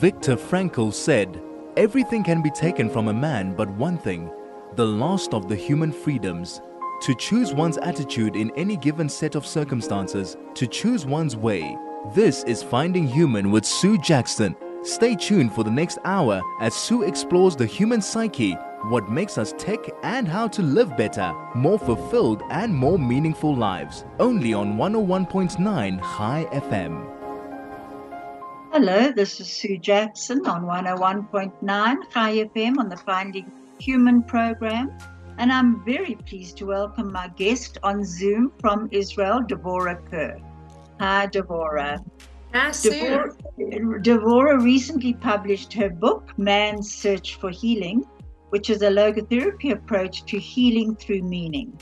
Viktor Frankl said, "Everything can be taken from a man but one thing, the last of the human freedoms. To choose one's attitude in any given set of circumstances, to choose one's way." This is Finding Human with Sue Jackson. Stay tuned for the next hour as Sue explores the human psyche, what makes us tick, and how to live better, more fulfilled and more meaningful lives. Only on 101.9 High FM. Hello, this is Sue Jackson on 101.9 High FM on the Finding Human program. And I'm very pleased to welcome my guest on Zoom from Israel, Devorah Kerr. Hi, Devorah. Hi, Sue. Devorah recently published her book, Man's Search for Healing, which is a logotherapy approach to healing through meaning.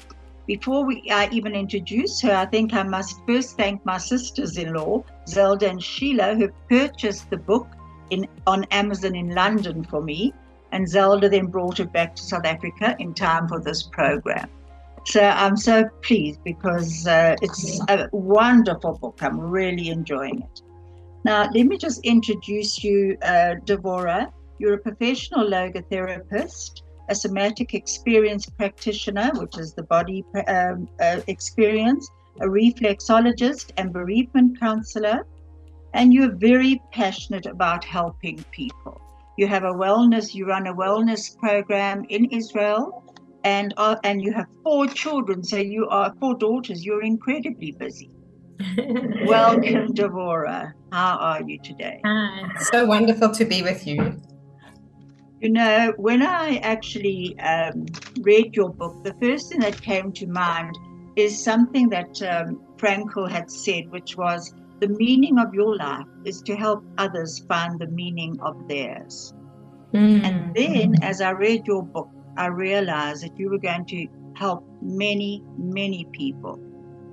Before I even introduce her, I think I must first thank my sisters-in-law, Zelda and Sheila, who purchased the book on Amazon in London for me. And Zelda then brought it back to South Africa in time for this program. So I'm so pleased because it's a wonderful book. I'm really enjoying it. Now, let me just introduce you, Devorah. You're a professional logotherapist, a somatic experience practitioner, which is the body experience, a reflexologist and bereavement counselor, and you're very passionate about helping people. You run a wellness program in Israel, and you have 4 children, so you are 4 daughters. You're incredibly busy. Welcome, Devorah. How are you today? Hi, so wonderful to be with you. You know, when I actually read your book, the first thing that came to mind is something that Frankl had said, which was, the meaning of your life is to help others find the meaning of theirs. And then as I read your book, I realized that you were going to help many, many people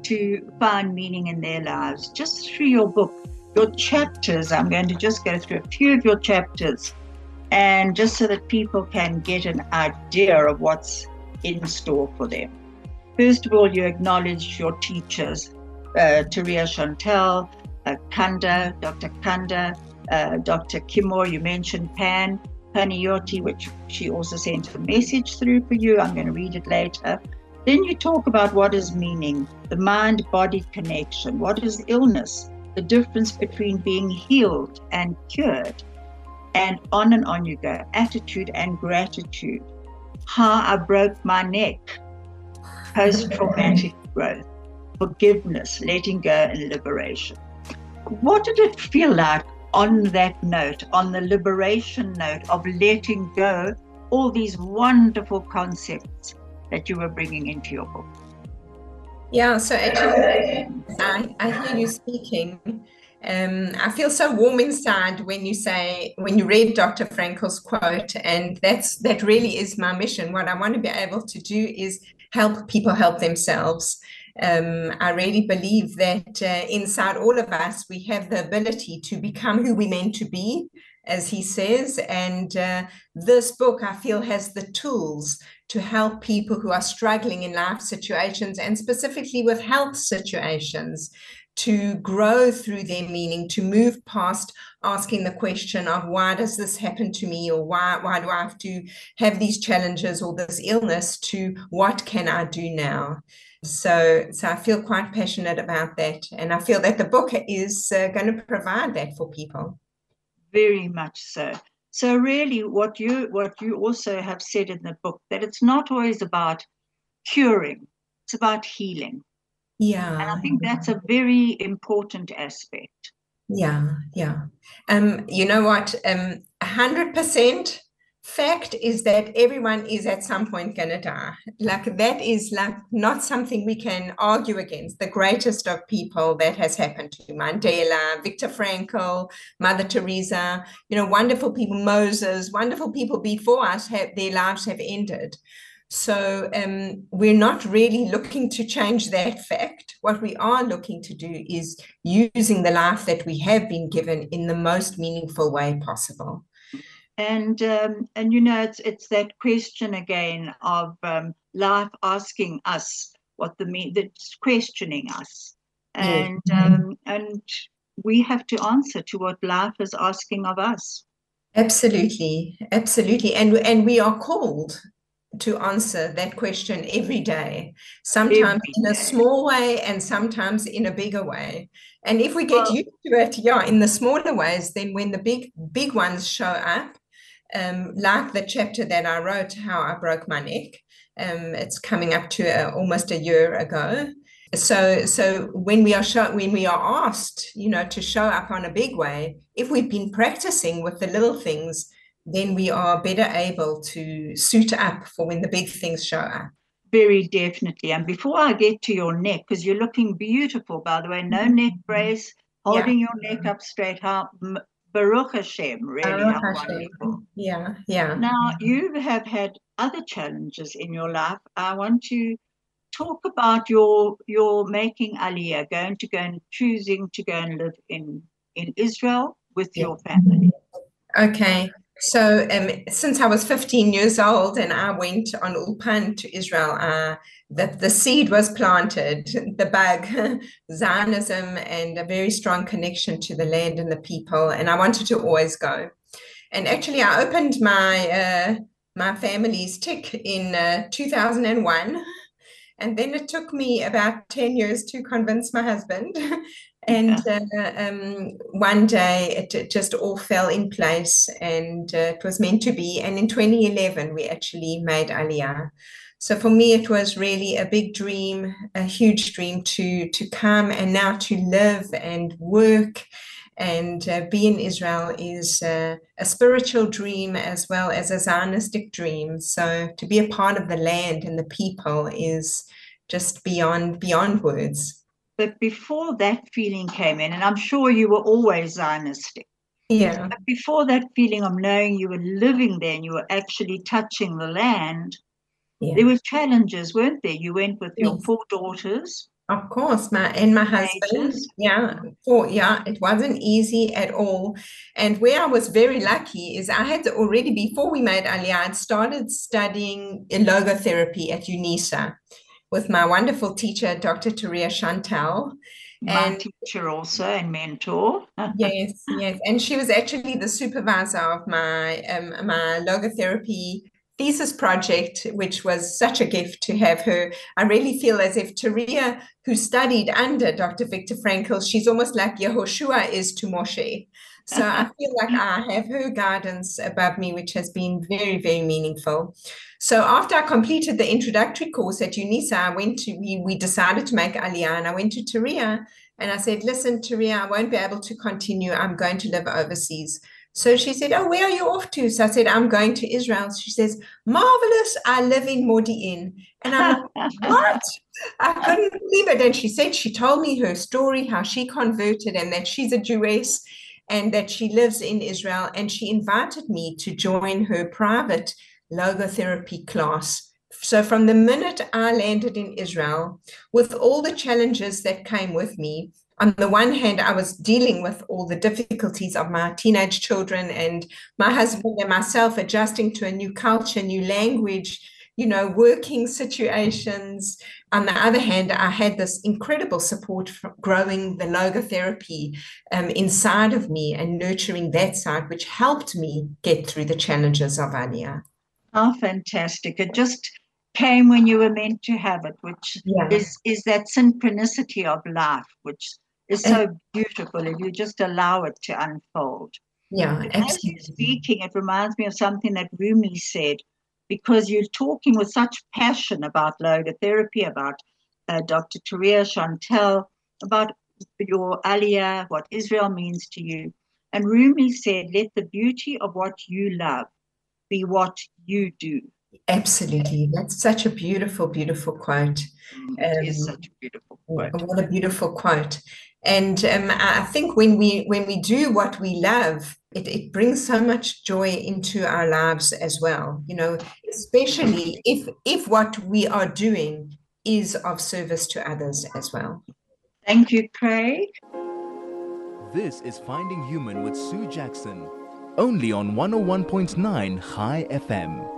to find meaning in their lives just through your book, your chapters. I'm going to just go through a few of your chapters, and just so that people can get an idea of what's in store for them. First of all, you acknowledge your teachers, Teria Chantel, Kanda, Dr. Kanda, Dr. Kimor, you mentioned Panayoti, which she also sent a message through for you. I'm going to read it later. Then you talk about what is meaning, the mind-body connection, what is illness, the difference between being healed and cured, and on you go, attitude and gratitude, how I broke my neck, post-traumatic growth, forgiveness, letting go, and liberation. What did it feel like on that note, on the liberation note of letting go all these wonderful concepts that you were bringing into your book? Yeah, so actually, I hear you speaking. I feel so warm inside when you read Dr. Frankl's quote, and that really is my mission. What I want to be able to do is help people help themselves. I really believe that inside all of us, we have the ability to become who we're meant to be, as he says. And this book, I feel, has the tools to help people who are struggling in life situations, and specifically with health situations, to grow through their meaning, to move past asking the question of why does this happen to me, or why do I have to have these challenges or this illness, to what can I do now? So I feel quite passionate about that, and I feel that the book is going to provide that for people. Very much so. So really what you also have said in the book, that it's not always about curing, it's about healing. Yeah. And I think that's a very important aspect. Yeah. You know what? 100% fact is that everyone is at some point going to die. Like, that is like not something we can argue against. The greatest of people that has happened to Mandela, Viktor Frankl, Mother Teresa, wonderful people, Moses, wonderful people before us, their lives have ended. So we're not really looking to change that fact. What we are looking to do is using the life that we have been given in the most meaningful way possible. And it's that question again of life asking us what that's questioning us, and we have to answer to what life is asking of us. Absolutely, absolutely. And we are called to answer that question every day, sometimes Every in a day. small way and sometimes in a bigger way. And if we get Well, used to it, yeah, in the smaller ways, then when the big ones show up, like the chapter that I wrote, How I Broke My Neck, it's coming up to almost a year ago. So when we are asked, to show up on a big way, if we've been practicing with the little things, then we are better able to suit up for when the big things show up. very definitely. And before I get to your neck, because you're looking beautiful, by the way, no neck brace, Yeah. holding your neck up straight. How Baruch Hashem, really, how Baruch Hashem. wonderful. Yeah, yeah. Now, you have had other challenges in your life. I want to talk about your making Aliyah, choosing to go and live in Israel with Yeah. your family. Okay. So since I was 15 years old and I went on Ulpan to Israel, the seed was planted, the bug, Zionism, and a very strong connection to the land and the people. And I wanted to always go. And actually, I opened my family's tick in 2001. And then it took me about 10 years to convince my husband. And one day it just all fell in place and it was meant to be. And in 2011, we actually made Aliyah. So for me, it was really a big dream, a huge dream to come and now to live and work and be in Israel is a spiritual dream as well as a Zionistic dream. So to be a part of the land and the people is just beyond words. But before that feeling came in, and I'm sure you were always Zionistic, Yeah. but before that feeling of knowing you were living there and you were actually touching the land, there were challenges, weren't there? You went with your 4 daughters. Of course, my husband, it wasn't easy at all. And where I was very lucky is I had already, before we made Aliyah, I'd started studying logotherapy at UNISA with my wonderful teacher, Dr. Devorah Chantal. My teacher also and mentor. Yes. And she was actually the supervisor of my my logotherapy thesis project, which was such a gift to have her. I really feel as if Devorah, who studied under Dr. Viktor Frankl, she's almost like Yehoshua is to Moshe. So I feel like I have her guidance above me, which has been very, very meaningful. So after I completed the introductory course at UNISA, we decided to make Aliyah, and I went to Devorah and I said, listen, Devorah, I won't be able to continue. I'm going to live overseas. So she said, oh, where are you off to? So I said, I'm going to Israel. She says, marvelous. I live in Modi'in. And I'm like, what? I couldn't believe it. And she said, she told me her story, how she converted and that she's a Jewess and that she lives in Israel. And she invited me to join her private logotherapy class. So from the minute I landed in Israel, with all the challenges that came with me, on the one hand, I was dealing with all the difficulties of my teenage children and my husband and myself adjusting to a new culture, new language, working situations. On the other hand, I had this incredible support from growing the logotherapy inside of me and nurturing that side, which helped me get through the challenges of Aliyah. Oh, fantastic. It just came when you were meant to have it, which is that synchronicity of life, which is so beautiful if you just allow it to unfold. Yeah, but absolutely. As you're speaking, it reminds me of something that Rumi said, because you're talking with such passion about logotherapy, about Dr. Devorah Chantal, about your Aliyah, what Israel means to you. And Rumi said, let the beauty of what you love be what you do. Absolutely. That's such a beautiful, beautiful quote. It is such a beautiful quote. What a beautiful quote. And I think when we do what we love, it brings so much joy into our lives as well, especially if what we are doing is of service to others as well. Thank you, Craig. This is Finding Human with Sue Jackson, only on 101.9 High FM.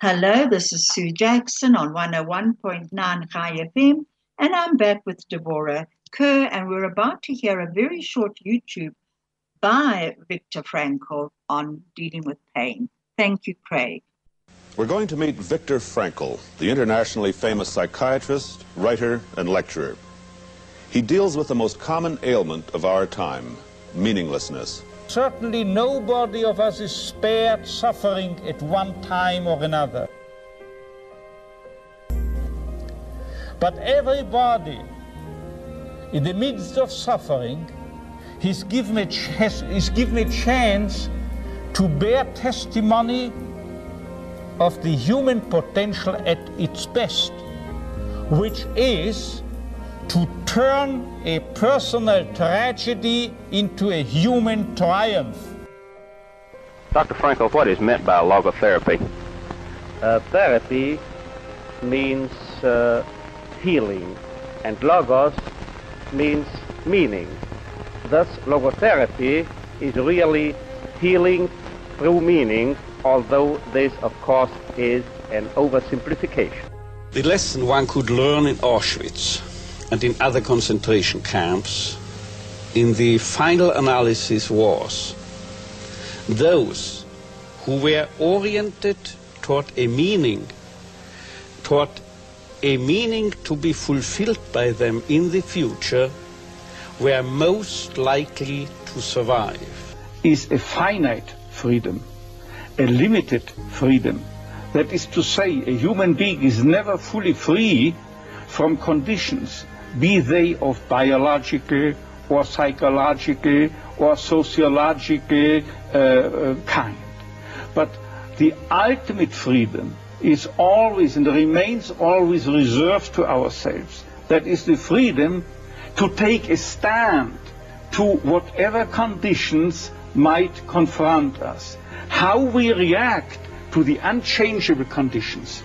Hello, this is Sue Jackson on 101.9 High FM, And I'm back with Devorah Kerr, and we're about to hear a very short YouTube by Viktor Frankl on dealing with pain. Thank you, Craig. We're going to meet Viktor Frankl, the internationally famous psychiatrist, writer, and lecturer. He deals with the most common ailment of our time, meaninglessness. Certainly nobody of us is spared suffering at one time or another. But everybody, in the midst of suffering, is given a chance to bear testimony of the human potential at its best, which is to turn a personal tragedy into a human triumph. Dr. Frankl, what is meant by logotherapy? Therapy means healing, and logos means meaning. Thus, logotherapy is really healing through meaning, although this, of course, is an oversimplification. The lesson one could learn in Auschwitz and in other concentration camps in the final analysis was those who were oriented toward a meaning to be fulfilled by them in the future were most likely to survive. Is a finite freedom, a limited freedom. That is to say, a human being is never fully free from conditions, be they of biological or psychological or sociological kind. But the ultimate freedom is always and remains always reserved to ourselves. That is the freedom to take a stand to whatever conditions might confront us. How we react to the unchangeable conditions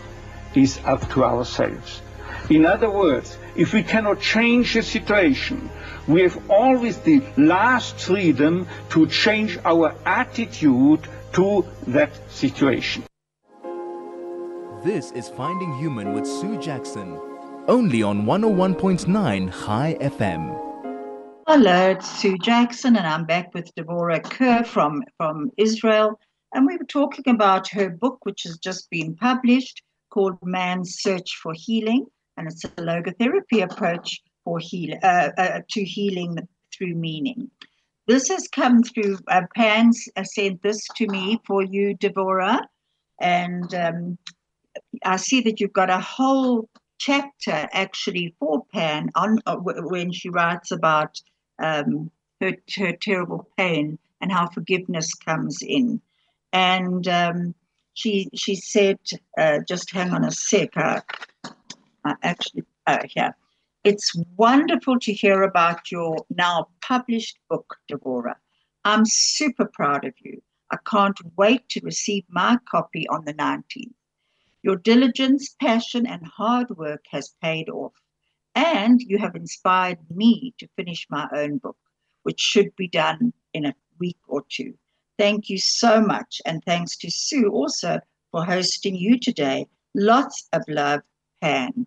is up to ourselves. In other words, if we cannot change a situation, we have always the last freedom to change our attitude to that situation. This is Finding Human with Sue Jackson, only on 101.9 High FM. Hello, it's Sue Jackson, and I'm back with Devorah Kerr from Israel. And we were talking about her book, which has just been published, called Man's Search for Healing. And it's a logotherapy approach for to healing through meaning. This has come through, Pan sent this to me for you, Devorah. And I see that you've got a whole chapter actually for Pan on when she writes about her terrible pain and how forgiveness comes in. And she said, just hang on a sec. Here. It's wonderful to hear about your now published book, Devorah. I'm super proud of you. I can't wait to receive my copy on the 19th. Your diligence, passion, and hard work has paid off, and you have inspired me to finish my own book, which should be done in a week or two. Thank you so much, and thanks to Sue also for hosting you today. Lots of love, Pan.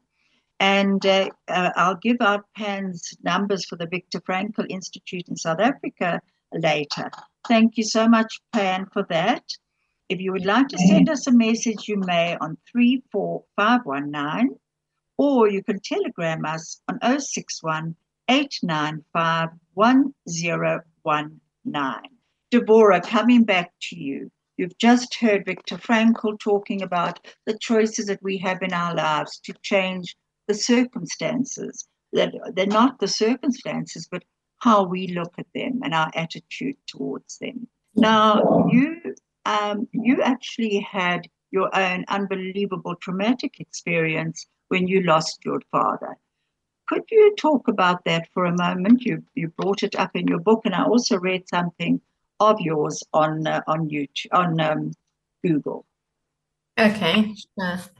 And I'll give out Pan's numbers for the Viktor Frankl Institute in South Africa later. Thank you so much, Pan, for that. If you would like to send us a message, you may on 34519, or you can telegram us on 061 895 1019. Devorah, coming back to you. You've just heard Viktor Frankl talking about the choices that we have in our lives to change the circumstances. That they're not the circumstances, but how we look at them and our attitude towards them. Now, you actually had your own unbelievable traumatic experience when you lost your father. Could you talk about that for a moment? You brought it up in your book, and I also read something of yours on YouTube, on Google. Okay. We've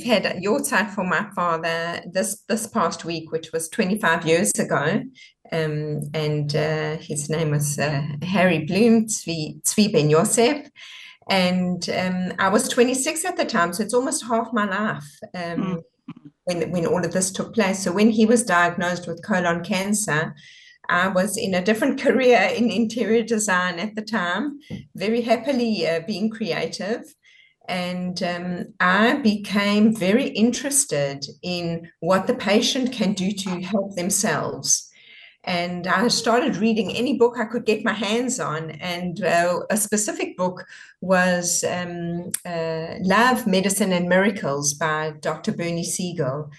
had a yahrzeit for my father this past week, which was 25 years ago, and his name was Harry Bloom, Tzvi Ben Yosef, and I was 26 at the time, so it's almost half my life when all of this took place. So when he was diagnosed with colon cancer, I was in a different career in interior design at the time, very happily being creative. And I became very interested in what the patient can do to help themselves. And I started reading any book I could get my hands on. And a specific book was Love, Medicine, and Miracles by Dr. Bernie Siegel.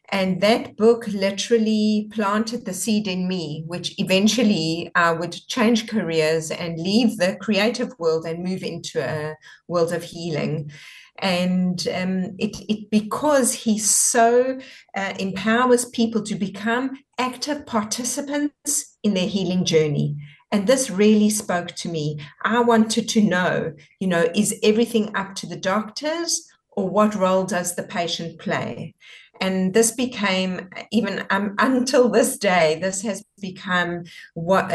And that book literally planted the seed in me, which eventually I would change careers and leave the creative world and move into a world of healing. And it because he so empowers people to become active participants in their healing journey. And this really spoke to me. I wanted to know, is everything up to the doctors, or what role does the patient play? And this became, even until this day, this has become what,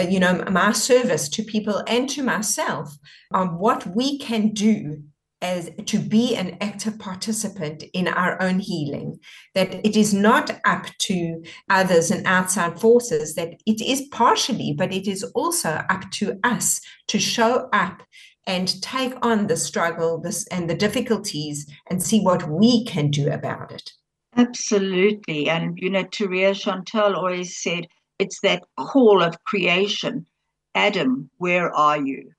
my service to people and to myself on what we can do as to be an active participant in our own healing, that it is not up to others and outside forces, that it is partially, but it is also up to us to show up and take on the struggle and the difficulties and see what we can do about it. Absolutely. And, Turia Chantal always said, it's that call of creation. Adam, where are you?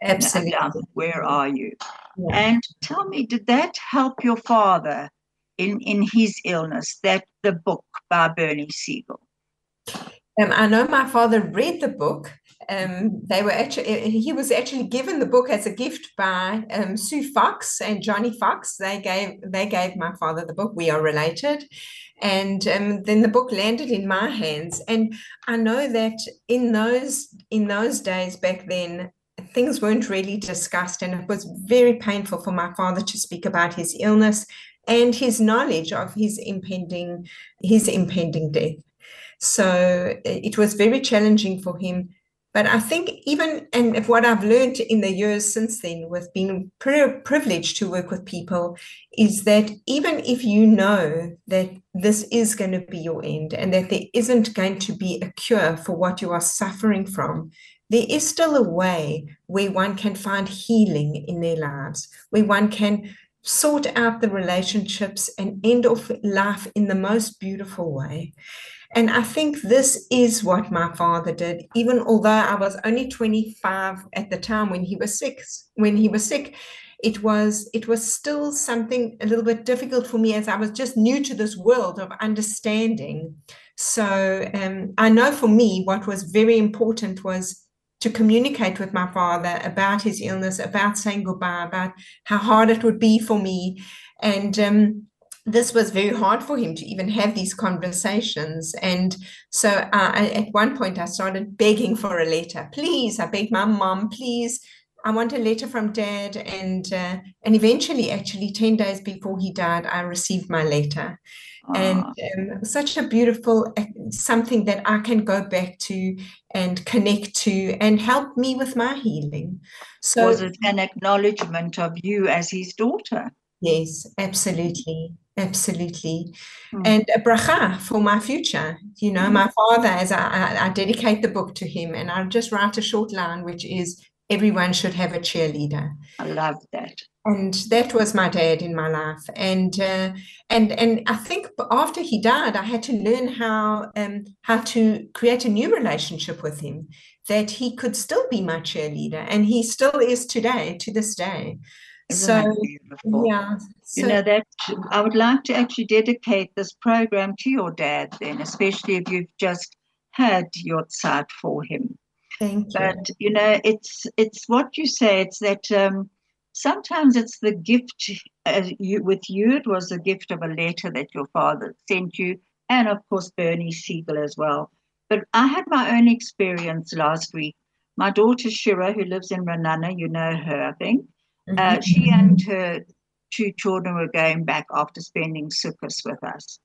Absolutely. Adam, where are you? Yeah. And tell me, did that help your father in his illness, the book by Bernie Siegel? I know my father read the book. He was actually given the book as a gift by Sue Fox and Johnny Fox. They gave my father the book. We are related. And then the book landed in my hands. And I know that in those days back then, things weren't really discussed, and it was very painful for my father to speak about his illness and his knowledge of his impending death. So it was very challenging for him. But I think and what I've learned in the years since then, with being privileged to work with people, is that even if you know that this is going to be your end and that there isn't going to be a cure for what you are suffering from, there is still a way where one can find healing in their lives, where one can sort out the relationships and end off life in the most beautiful way. And I think this is what my father did, even although I was only 25 at the time when he was sick. It was still something a little bit difficult for me, as I was just new to this world of understanding. So I know for me, what was very important was to communicate with my father about his illness, about saying goodbye, about how hard it would be for me. And this was very hard for him to even have these conversations. And so at one point I started begging for a letter. Please, I begged my mom, please, I want a letter from Dad. And eventually, actually 10 days before he died, I received my letter. And such a beautiful, something that I can go back to and connect to and help me with my healing. So, was it an acknowledgement of you as his daughter? Yes, absolutely. Absolutely. And a bracha for my future. My father, as I dedicate the book to him, and I'll just write a short line, which is, everyone should have a cheerleader. I love that. And that was my dad in my life. And I think after he died, I had to learn how to create a new relationship with him, that he could still be my cheerleader, and he still is today, to this day. Isn't that beautiful? Yeah. That I would like to actually dedicate this program to your dad then, especially if you've just had your tzad for him. Thank you. But it's what you say. It's that sometimes it's the gift. With you, it was the gift of a letter that your father sent you, and of course Bernie Siegel as well. But I had my own experience last week. My daughter Shira, who lives in Renana, you know her, I think. She and her 2 children were going back after spending Sukkot with us.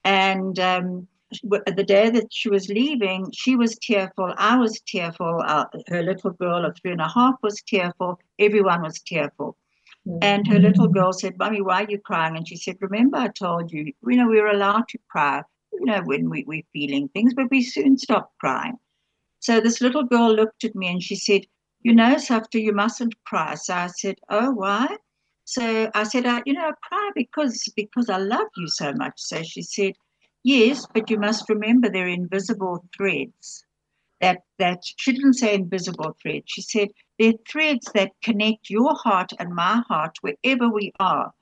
And the day that she was leaving, she was tearful. I was tearful. Her little girl of 3.5 was tearful. Everyone was tearful. And her little girl said, "Mummy, why are you crying?" And she said, "Remember, I told you, we're allowed to cry, when we're feeling things, but we soon stop crying." So this little girl looked at me and she said, Safta, you mustn't cry. So I said, "Oh, why?" So I said, I cry because I love you so much." So she said, "Yes, but you must remember they're invisible threads." That she didn't say invisible threads. She said they're threads that connect your heart and my heart wherever we are.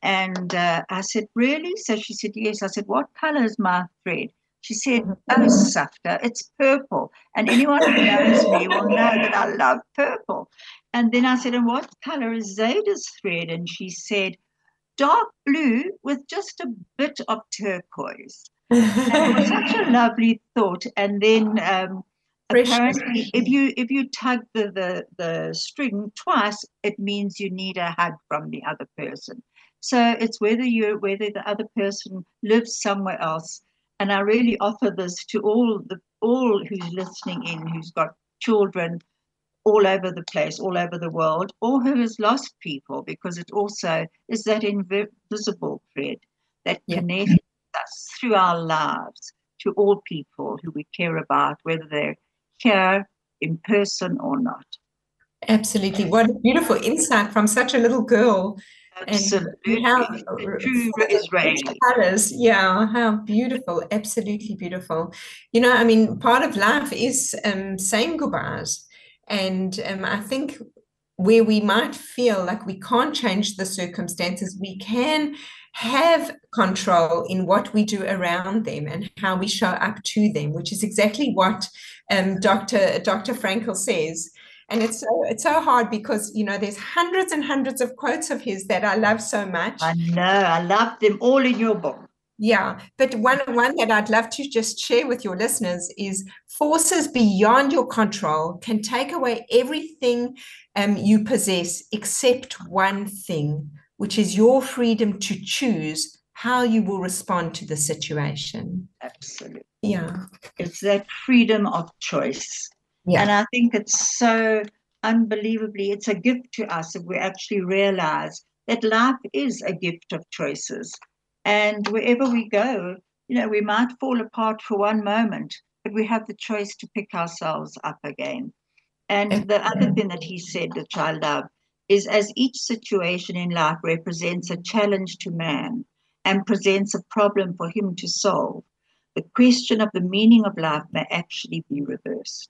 And I said, "Really?" So she said, "Yes." I said, "What color is my thread?" She said, "Oh, Safta, it's purple." And anyone who knows me will know that I love purple. And then I said, "And what color is Zayda's thread?" And she said, "Dark blue with just a bit of turquoise." And it was such a lovely thought. And then apparently, if you tug the string twice, it means you need a hug from the other person. So it's whether the other person lives somewhere else. And I really offer this to all who's listening in, who's got children all over the place, all over the world, or who has lost people, because it also is that invisible thread that connects us through our lives to all people who we care about, whether they're here in person or not. Absolutely. What a beautiful insight from such a little girl. Absolutely. And how True Israeli. colors. Yeah, how beautiful. Absolutely beautiful. Part of life is saying goodbyes. And I think where we might feel like we can't change the circumstances, we can have control in what we do around them and how we show up to them, which is exactly what Dr. Frankel says. And it's so hard because, there's hundreds and hundreds of quotes of his that I love so much. I know, I love them all in your book. Yeah, but one that I'd love to just share with your listeners is forces beyond your control can take away everything you possess except one thing, which is your freedom to choose how you will respond to the situation. Absolutely. Yeah. It's that freedom of choice. Yeah. And I think it's so unbelievably, it's a gift to us if we actually realize that life is a gift of choices. And wherever we go, we might fall apart for one moment, but we have the choice to pick ourselves up again. And the other thing that he said, which I love, is as each situation in life represents a challenge to man and presents a problem for him to solve, the question of the meaning of life may actually be reversed.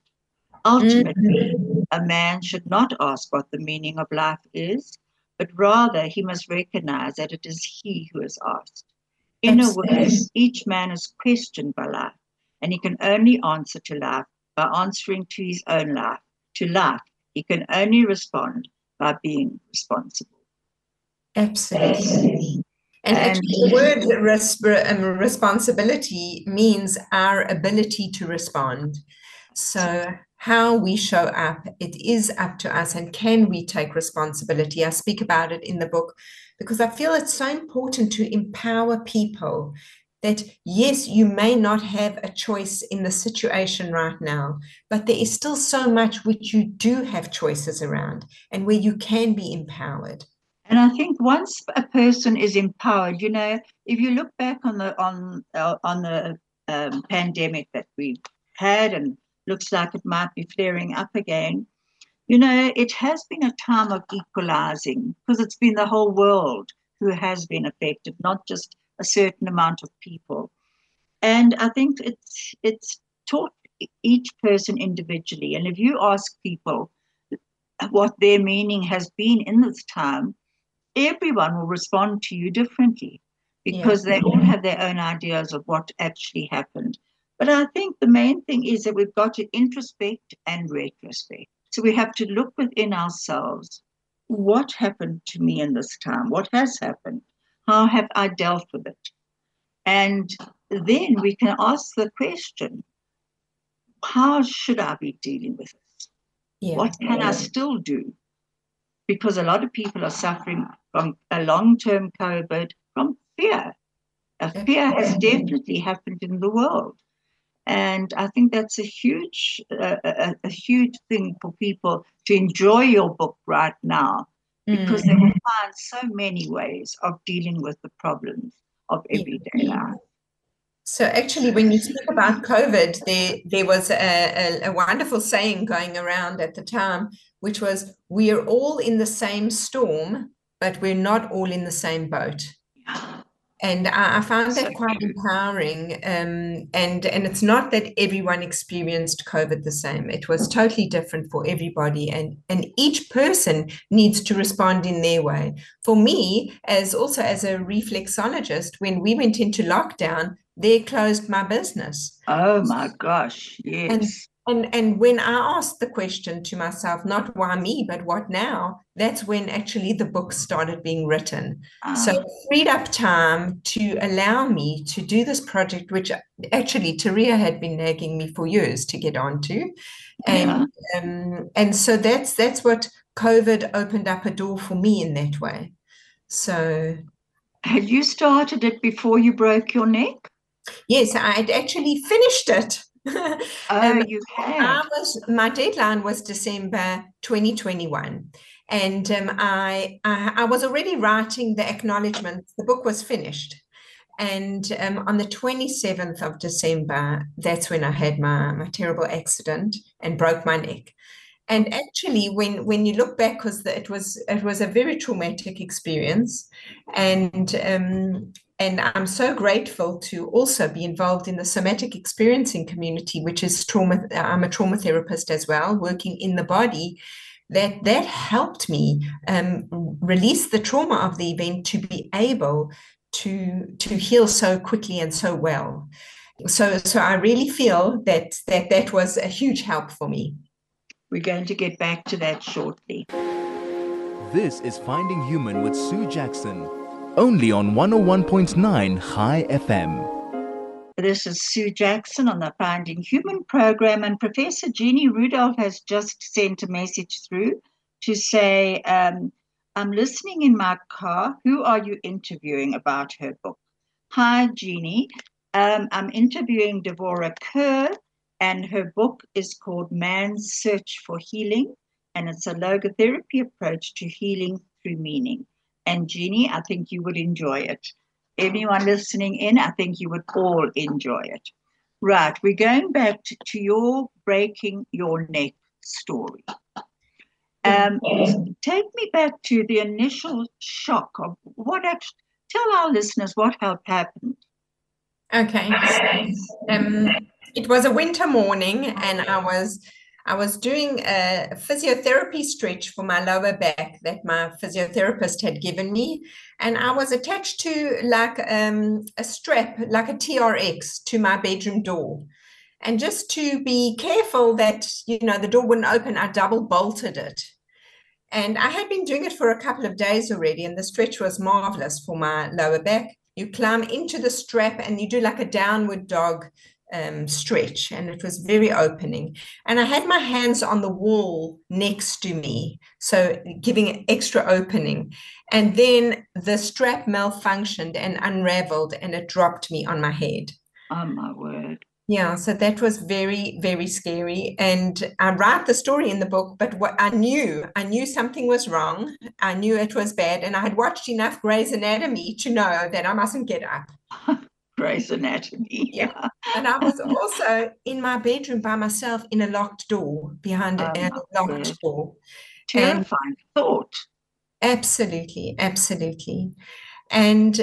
Ultimately, a man should not ask what the meaning of life is, but rather he must recognize that it is he who is asked. In a way, each man is questioned by life, and he can only answer to life by answering to his own life. To life, he can only respond by being responsible. Absolutely. And actually, the word responsibility means our ability to respond. So how we show up, it is up to us. And can we take responsibility? I speak about it in the book because I feel it's so important to empower people that, yes, you may not have a choice in the situation right now, but there is still so much which you do have choices around and where you can be empowered. And I think once a person is empowered, if you look back on the pandemic that we had and looks like it might be flaring up again, it has been a time of equalizing because it's been the whole world who has been affected, not just a certain amount of people. And I think it's taught each person individually. And if you ask people what their meaning has been in this time, everyone will respond to you differently because they all have their own ideas of what actually happened. But I think the main thing is that we've got to introspect and retrospect. So we have to look within ourselves. What happened to me in this time? What has happened? How have I dealt with it? And then we can ask the question, how should I be dealing with this? What can I still do? Because a lot of people are suffering from a long-term COVID from fear. A fear has definitely happened in the world. And I think that's a huge thing for people to enjoy your book right now because they will find so many ways of dealing with the problems of everyday life. So actually, when you speak about COVID, there was a wonderful saying going around at the time, which was, we are all in the same storm, but we're not all in the same boat. And I found that quite empowering. And it's not that everyone experienced COVID the same. It was totally different for everybody. And each person needs to respond in their way. For me, as a reflexologist, when we went into lockdown, they closed my business. Oh my gosh, yes. And when I asked the question to myself, not why me, but what now, that's when actually the book started being written. So it freed up time to allow me to do this project, which actually Taria had been nagging me for years to get onto. And so that's what COVID opened up a door for me in that way. So had you started it before you broke your neck? Yes, I'd actually finished it. You had. My deadline was December 2021. And I was already writing the acknowledgements. The book was finished. And on the 27th of December, that's when I had my terrible accident and broke my neck. And actually, when you look back, because it was a very traumatic experience, and I'm so grateful to also be involved in the somatic experiencing community, which is trauma. I'm a trauma therapist as well, working in the body. That helped me release the trauma of the event to be able to heal so quickly and so well. So I really feel that was a huge help for me. We're going to get back to that shortly. This is Finding Human with Sue Jackson, only on 101.9 High FM. This is Sue Jackson on the Finding Human program, and Professor Jeannie Rudolph has just sent a message through to say, I'm listening in my car. Who are you interviewing about her book? Hi, Jeannie. I'm interviewing Devorah Kerr, and her book is called Man's Search for Healing, and it's a logotherapy approach to healing through meaning. And Jeannie, I think you would enjoy it. Everyone listening in, I think you would all enjoy it. Right, we're going back to your breaking your neck story. Take me back to the initial shock of tell our listeners what happened. Okay. It was a winter morning, and I was doing a physiotherapy stretch for my lower back that my physiotherapist had given me, and I was attached to like a strap, like a TRX, to my bedroom door. And just to be careful that the door wouldn't open, I double bolted it. And I had been doing it for a couple of days already, and the stretch was marvelous for my lower back. You climb into the strap and you do like a downward dog stretch, and it was very opening. And I had my hands on the wall next to me, so giving extra opening. And then the strap malfunctioned and unraveled, and it dropped me on my head. Oh my word. Yeah, so that was very, very scary. And I write the story in the book, but what I knew something was wrong. I knew it was bad, and I had watched enough Grey's Anatomy to know that I mustn't get up. Grey's Anatomy. Yeah. And I was also in my bedroom by myself in a locked door, behind a locked door. Terrifying thought. Absolutely, absolutely. And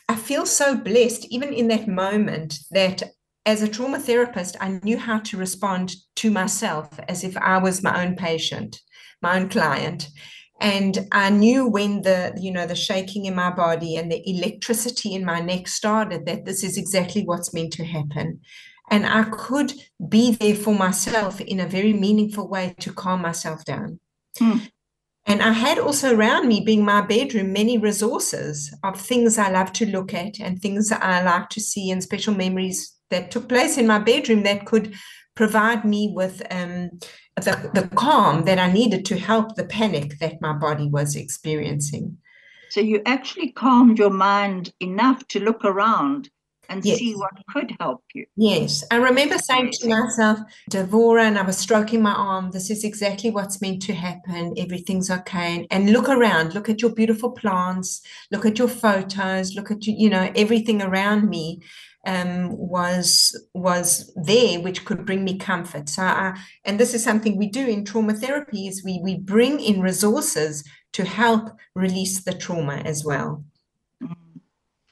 I feel so blessed, even in that moment, that as a trauma therapist, I knew how to respond to myself as if I was my own patient, my own client. And I knew when the shaking in my body and the electricity in my neck started, that this is exactly what's meant to happen. And I could be there for myself in a very meaningful way to calm myself down. And I had also around me, being my bedroom, many resources of things I love to look at and things that I like to see, and special memories that took place in my bedroom that could provide me with the calm that I needed to help the panic that my body was experiencing. So you actually calmed your mind enough to look around and Yes. see what could help you. Yes, I remember saying Amazing. to myself, Devorah, and I was stroking my arm, this is exactly what's meant to happen. Everything's okay. And look around, look at your beautiful plants, look at your photos, look at everything around me was there, which could bring me comfort. And this is something we do in trauma therapy, is we bring in resources to help release the trauma as well.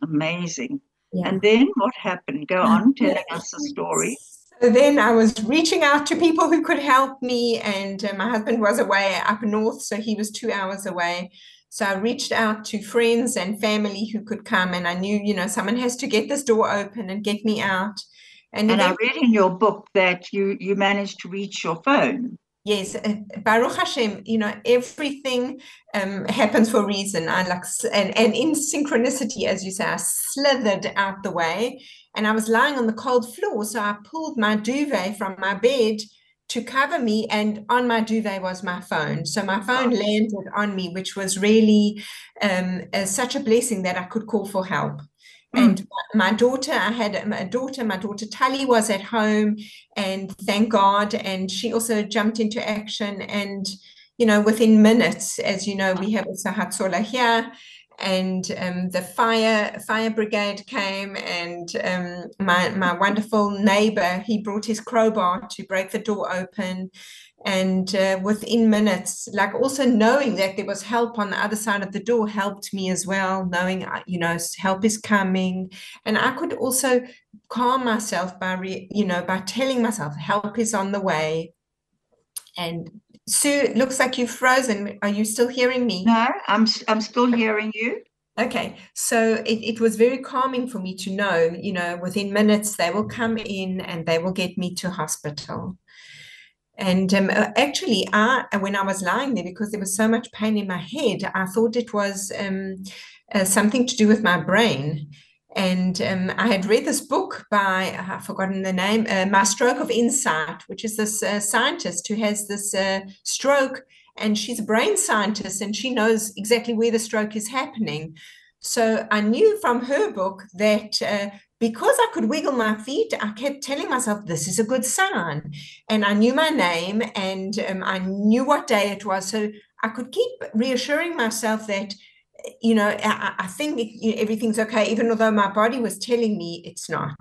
Amazing. Yeah. And then what happened? Go on telling us the story. So then I was reaching out to people who could help me, and my husband was away up north, so he was 2 hours away. So I reached out to friends and family who could come, and I knew, someone has to get this door open and get me out. And I read in your book that you managed to reach your phone. Yes, Baruch Hashem, everything happens for a reason. And in synchronicity, as you say, I slithered out the way, and I was lying on the cold floor. So I pulled my duvet from my bed to cover me, and on my duvet was my phone. So my phone landed on me, which was really such a blessing that I could call for help. And my daughter, I had a daughter, my daughter Tali was at home, and thank God. And she also jumped into action. And, within minutes, as you know, we have also Hatzola here. And the fire brigade came, and my wonderful neighbor, he brought his crowbar to break the door open. And within minutes, like also knowing that there was help on the other side of the door helped me as well, knowing, help is coming. And I could also calm myself by telling myself help is on the way. And Sue, it looks like you've frozen. Are you still hearing me? No, I'm still hearing you. Okay, so it was very calming for me to know, within minutes they will come in and they will get me to hospital. And actually, when I was lying there, because there was so much pain in my head, I thought it was something to do with my brain. And I had read this book by, I've forgotten the name, My Stroke of Insight, which is this scientist who has this stroke, and she's a brain scientist, and she knows exactly where the stroke is happening. So I knew from her book that because I could wiggle my feet, I kept telling myself, this is a good sign. And I knew my name, and I knew what day it was. So I could keep reassuring myself that, I think everything's okay, even although my body was telling me it's not.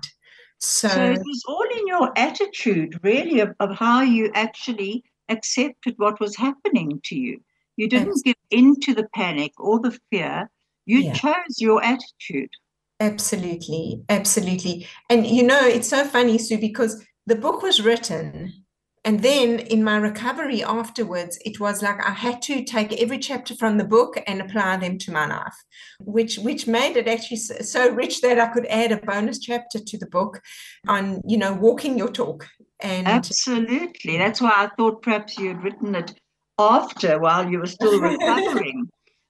So it was all in your attitude, really, of how you actually accepted what was happening to you. You didn't give in to the panic or the fear. You chose your attitude. Absolutely, absolutely. And it's so funny, Sue, because the book was written, and then in my recovery afterwards, it was like I had to take every chapter from the book and apply them to my life, which made it actually so rich that I could add a bonus chapter to the book on, walking your talk. And absolutely. That's why I thought perhaps you had written it after, while you were still recovering.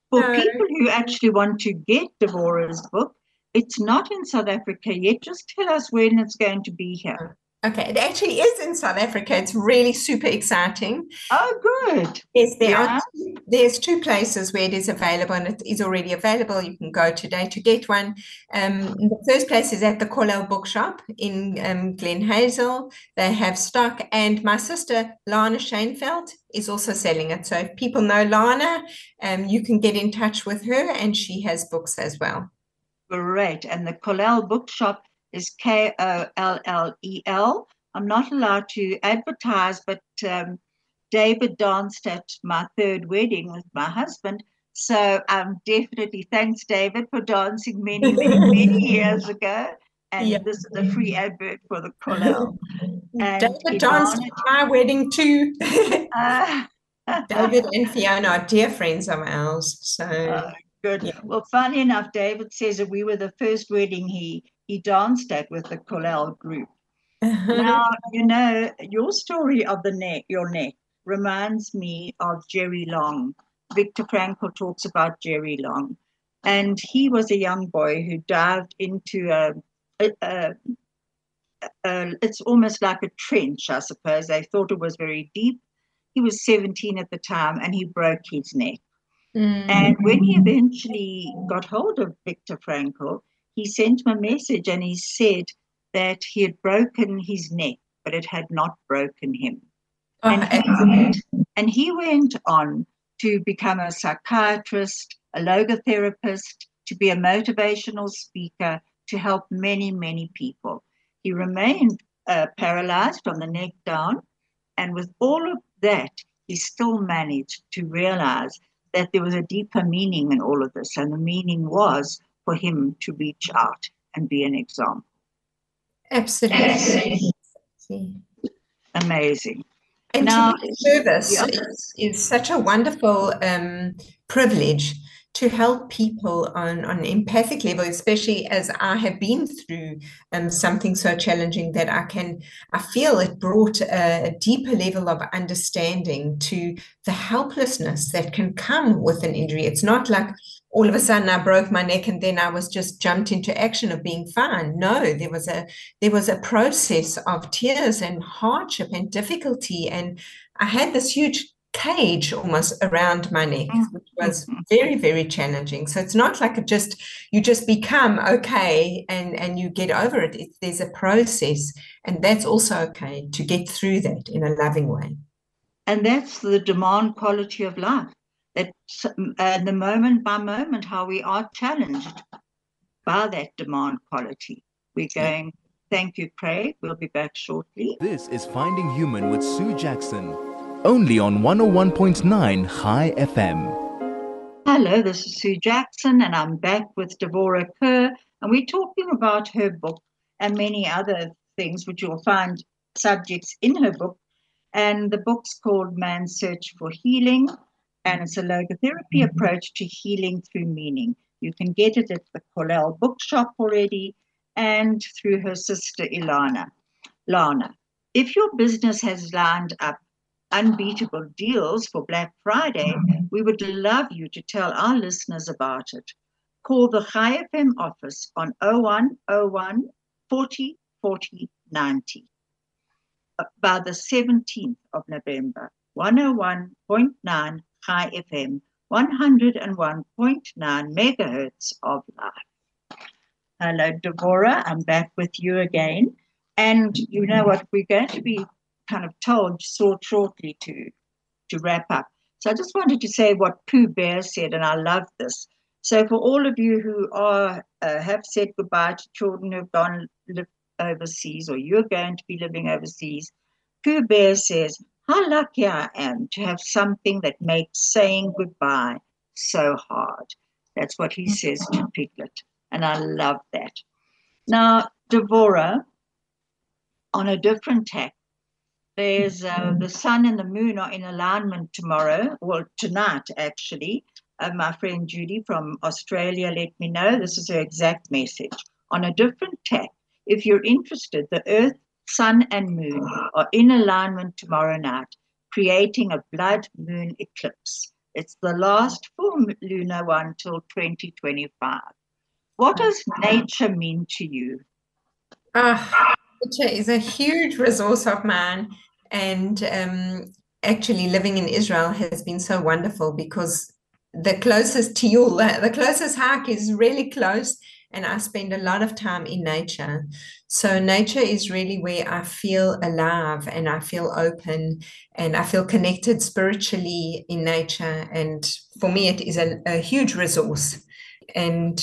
For people who actually want to get Devorah's book, it's not in South Africa yet. Just tell us when it's going to be here. Okay, it actually is in South Africa. It's really super exciting. Oh, good. Yes, there's 2 places where it is available, and it is already available. You can go today to get one. The first place is at the Kollel Bookshop in Glen Hazel. They have stock, and my sister Lana Schoenfeld is also selling it. So if people know Lana, you can get in touch with her, and she has books as well. Great. And the Kollel Bookshop is Kollel. I'm not allowed to advertise, but David danced at my 3rd wedding with my husband. So definitely thanks, David, for dancing many, many, many years ago. And this is a free advert for the Kollel. David danced at my wedding too. David and Fiona are dear friends of ours. So good. Yeah. Well, funny enough, David says that we were the first wedding he danced at with the Kollel group. Now, your story of your neck reminds me of Jerry Long. Viktor Frankl talks about Jerry Long. And he was a young boy who dived into it's almost like a trench, I suppose. They thought it was very deep. He was 17 at the time, and he broke his neck. And when he eventually got hold of Viktor Frankl, he sent him a message and he said that he had broken his neck, but it had not broken him. And he went on to become a psychiatrist, a logotherapist, to be a motivational speaker, to help many, many people. He remained paralyzed from the neck down, and with all of that, he still managed to realize that there was a deeper meaning in all of this, and the meaning was for him to reach out and be an example. Absolutely. Amazing. And now, to be of service is such a wonderful privilege to help people on an empathic level, especially as I have been through something so challenging that I feel it brought a deeper level of understanding to the helplessness that can come with an injury. It's not like all of a sudden I broke my neck and then I was just jumped into action of being fine. No, there was a process of tears and hardship and difficulty. And I had this huge cage almost around my neck, which was very, very challenging. So it's not like you just become okay and you get over it. There's a process, and that's also okay to get through that in a loving way. And that's the demand quality of life. That's the moment by moment how we are challenged by that demand quality. We're going, thank you, Craig. We'll be back shortly. This is Finding Human with Sue Jackson, only on 101.9 High FM. Hello, this is Sue Jackson, and I'm back with Devorah Kerr, and we're talking about her book and many other things, which you'll find subjects in her book. And the book's called Man's Search for Healing, and it's a logotherapy approach to healing through meaning. You can get it at the Colel bookshop already and through her sister Lana. If your business has lined up unbeatable deals for Black Friday, we would love you to tell our listeners about it. Call the High FM office on 0101 40 40 90. By the 17th of November, 101.9 High FM, 101.9 megahertz of life. Hello, Devorah. I'm back with you again. And you know what? We're going to be kind of told shortly to wrap up. So I just wanted to say what Pooh Bear said, and I love this. So for all of you who have said goodbye to children who have gone live overseas, or you're going to be living overseas, Pooh Bear says, how lucky I am to have something that makes saying goodbye so hard. That's what he says to Piglet, and I love that. Now, Devorah, on a different tack, there's the sun and the moon are in alignment tomorrow, well, tonight, actually. My friend Judy from Australia let me know. This is her exact message. On a different tack, if you're interested, the Earth, Sun, and Moon are in alignment tomorrow night, creating a blood moon eclipse. It's the last full lunar one till 2025. What does nature mean to you? Nature is a huge resource of mine, and actually living in Israel has been so wonderful because the closest Tiyul, the closest hike is really close, and I spend a lot of time in nature. So nature is really where I feel alive and I feel open and I feel connected spiritually in nature. And for me, it is a huge resource. And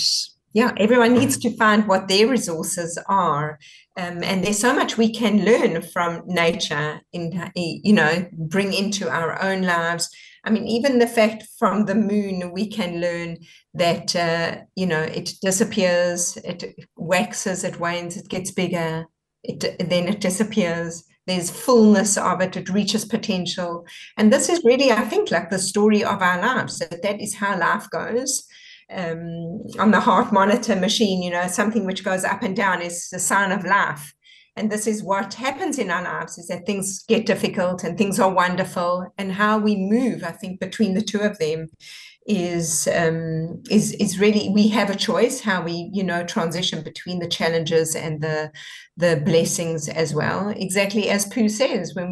yeah, everyone needs to find what their resources are. And there's so much we can learn from nature, bring into our own lives. I mean, even the fact from the moon, we can learn that, it disappears, it waxes, it wanes, it gets bigger, then it disappears. There's fullness of it, it reaches potential. And this is really, I think, like the story of our lives. That is how life goes. On the heart monitor machine, something which goes up and down is the sign of life. And this is what happens in our lives, is that things get difficult and things are wonderful. And how we move, I think, between the two of them is really, we have a choice how we, transition between the challenges and the blessings as well. Exactly as Pooh says, when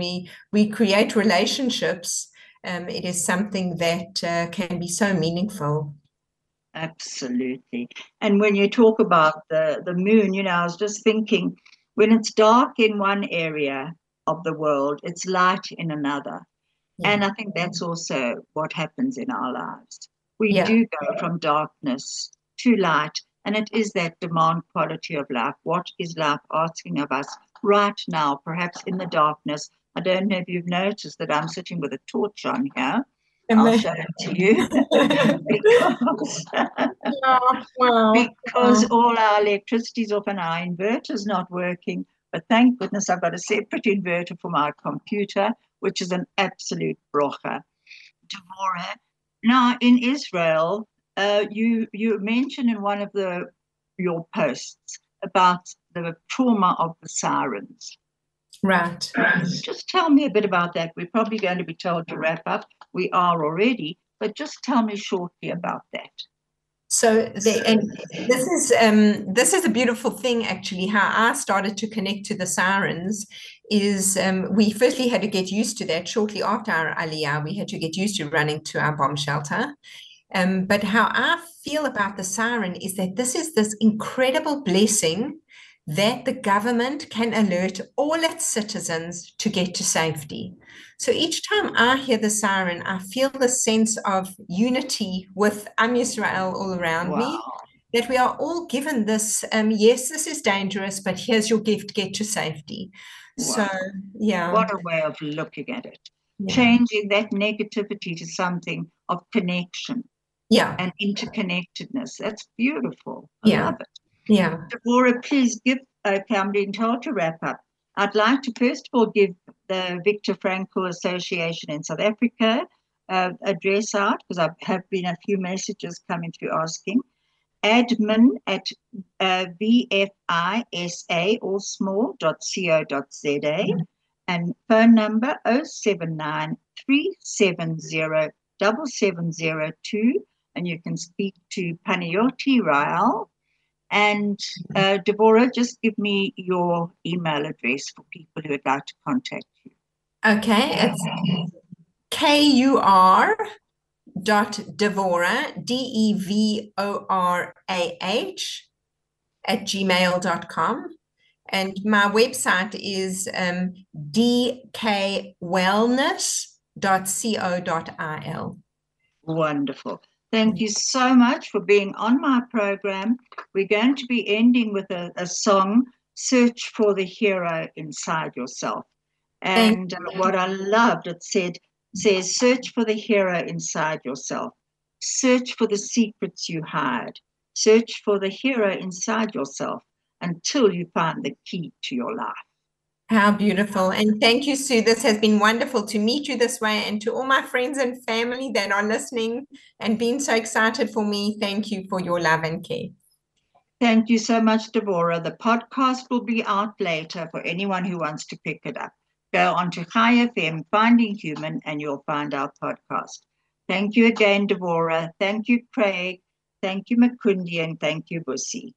we create relationships, it is something that can be so meaningful. Absolutely. And when you talk about the moon, I was just thinking, when it's dark in one area of the world, it's light in another. And I think that's also what happens in our lives. We do go from darkness to light, and it is that demand quality of life. What is life asking of us right now, perhaps in the darkness? I don't know if you've noticed that I'm sitting with a torch on here. I'll show it to you because all our electricity's off and our inverter's not working. But thank goodness I've got a separate inverter for my computer, which is an absolute brocha. Devorah, now in Israel, you mentioned in one of your posts about the trauma of the sirens. Right. Just tell me a bit about that. We're probably going to be told to wrap up. We are already, but just tell me shortly about that. So this is a beautiful thing, actually. How I started to connect to the sirens is we firstly had to get used to that. Shortly after our Aliyah, we had to get used to running to our bomb shelter. But how I feel about the siren is that this is this incredible blessing that the government can alert all its citizens to get to safety. So each time I hear the siren, I feel the sense of unity with Am Yisrael all around me, that we are all given this, yes, this is dangerous, but here's your gift, get to safety. Wow. So, yeah. What a way of looking at it. Yeah. Changing that negativity to something of connection. Yeah. And interconnectedness. That's beautiful. I love it. Yeah. Devorah, please give, I'm being told to wrap up. I'd like to first of all give the Viktor Frankl Association in South Africa address out, because I have been a few messages coming through asking. Admin at VFISA, all small, .co.za, and phone number 079 370 7702, and you can speak to Panayoti Rael. And Devorah, just give me your email address for people who would like to contact you. Okay, it's kur.devorah, DEVORAH, @gmail.com. And my website is dkwellness.co.il. Wonderful. Thank you so much for being on my program. We're going to be ending with a song, Search for the Hero Inside Yourself. And what I loved, it says, search for the hero inside yourself. Search for the secrets you hide. Search for the hero inside yourself until you find the key to your life. How beautiful. And thank you, Sue. This has been wonderful to meet you this way, and to all my friends and family that are listening and being so excited for me. Thank you for your love and care. Thank you so much, Devorah. The podcast will be out later for anyone who wants to pick it up. Go on to Chai FM, Finding Human, and you'll find our podcast. Thank you again, Devorah. Thank you, Craig. Thank you, Makundi, and thank you, Busi.